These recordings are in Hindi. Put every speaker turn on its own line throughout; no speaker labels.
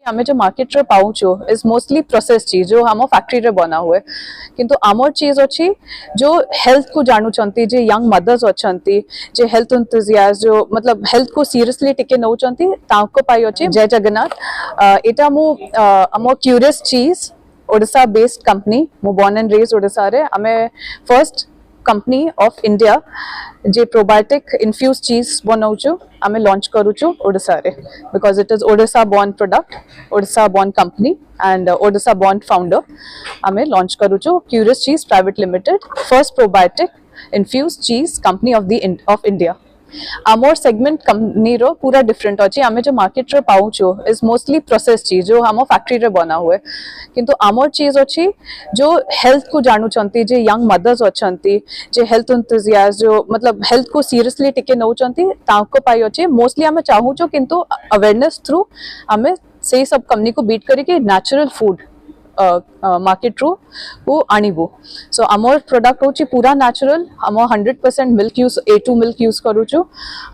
आमे जो मार्केट रे पाउचो इज मोस्टली प्रोसेस चीज जो हम फैक्ट्री रे बना हुए किंतु आमर चीज अच्छी जो हेल्थ को जानू चंती जे यंग मदर्स अछंती जे हेल्थ एंथुसियास्ट जो मतलब हेल्थ को सीरियसली टिके नौ चंती ताको पाई अच्छी जय जगन्नाथ एटा मु आम curious cheese Odisha based company मु बोर्न एंड रेज ओडिशा रे आमे फर्स्ट कंपनी ऑफ इंडिया जे प्रोबायोटिक इन्फ्यूज चीज बनाऊचु आमे लॉन्च करूचु ओडिशा रे because it is Odisha born product Odisha born company and Odisha born founder आमे लॉन्च करूचु curious cheese private limited first probiotic infuse cheese company of India आमर सेगमेंट कंपनी रो पूरा डिफरेंट अच्छी आमे जो मार्केट रे पाउचो इज मोस्टली प्रोसेस चीज जो हम फैक्ट्री रे बना हुए किंतु आमर चीज अच्छी जो हेल्थ को जानू चंती जे यंग मदर्स अछंती जे हेल्थ एंथुसियास्ट जो मतलब हेल्थ को सीरियसली टिके नौ चंती ताको पाई अच्छी मोस्टली आमे चाहूचो किंतु अवेयरनेस थ्रू आमे से सब कंपनी को बीट करिके नेचुरल फूड मार्केट रू को आनिबो सो आमर प्रोडक्ट होची पूरा नेचुरल आम 100% milk use A2 milk use करूचु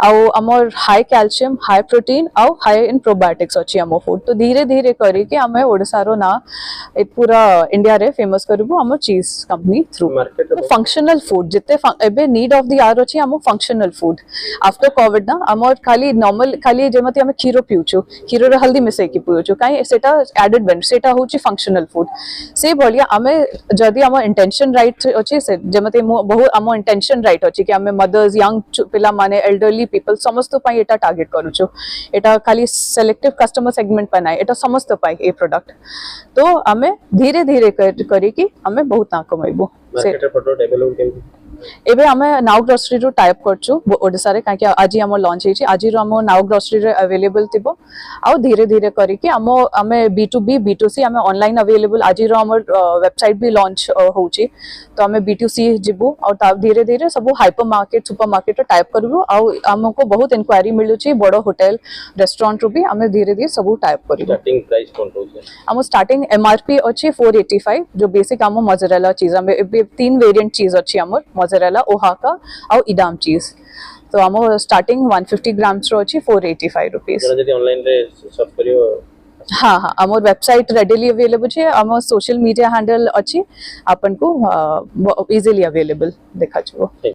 आउ आमर हाई कैल्शियम हाई प्रोटीन आउ हाई इन प्रोबायोटिक्स अच्छी आम फूड तो धीरे धीरे करके आम ओडिशा रो ना ए पूरा इंडिया रे फेमस करबो आम चीज कंपनी थ्रू फंक्शनल फूड जिते एबे नीड ऑफ द आवर अच्छी आम फंक्शनल फूड आफ्टर कोविड ना आमर खाली नॉर्मल खाली जेमति आम क्षीर पिउचु क्षीर रे हल्दी मिसै की पिउचु काई सेटा एडेड बेनिफिट सेटा होची फंक्शनल फूड से भलिया आमे जदी आम इंटेंशन राइट अछि से जमते बहु आम इंटेंशन राइट अछि कि आमे मदर्स यंग पिला माने एल्डरली पीपल समस्त पई एटा टार्गेट करूछु एटा खाली सिलेक्टिव कस्टमर सेगमेंट पर नाही एटा समस्त पई ए प्रोडक्ट तो आमे धीरे धीरे करी कि आमे बहुत ना कमाइबो
मार्केट प्रोडक्ट डेवलप केम
एबे आमे नाउ ग्रोसरी रो टाइप करछु ओडिसा रे काकि आजि हम लॉन्च हेछि आजि रो हम नाउ ग्रोसरी रे अवेलेबल थिबो आ धीरे धीरे करी कि आमे B2B B2C आमे ऑनलाइन अवेलेबल आजि रो हमर वेबसाइट भी लॉन्च होछि तो आमे B2C जिबो और ता धीरे धीरे सब हाइपर मार्केट सुपर मार्केट रे टाइप करबो आ हमको बहुत इंक्वायरी मिलुछि बड़ो होटल रेस्टोरेंट रो भी आमे धीरे धीरे सब टाइप करबो
स्टार्टिंग प्राइस कोन होछि
हम स्टार्टिंग MRP अछि 485 जो बेसिक हम मोज़रेला चीज हम तीन वेरिएंट चीज अछि हमर मोज़रेला ओहाका और इडाम चीज तो हम स्टार्टिंग 150 ग्राम्स रो अछि 485 रुपीस
जदी ऑनलाइन रे सर्च करियो
हाँ हाँ हमर वेबसाइट रेडीली अवेलेबल छे हमर सोशल मीडिया हैंडल अछि आपन को इजीली अवेलेबल देखा छो।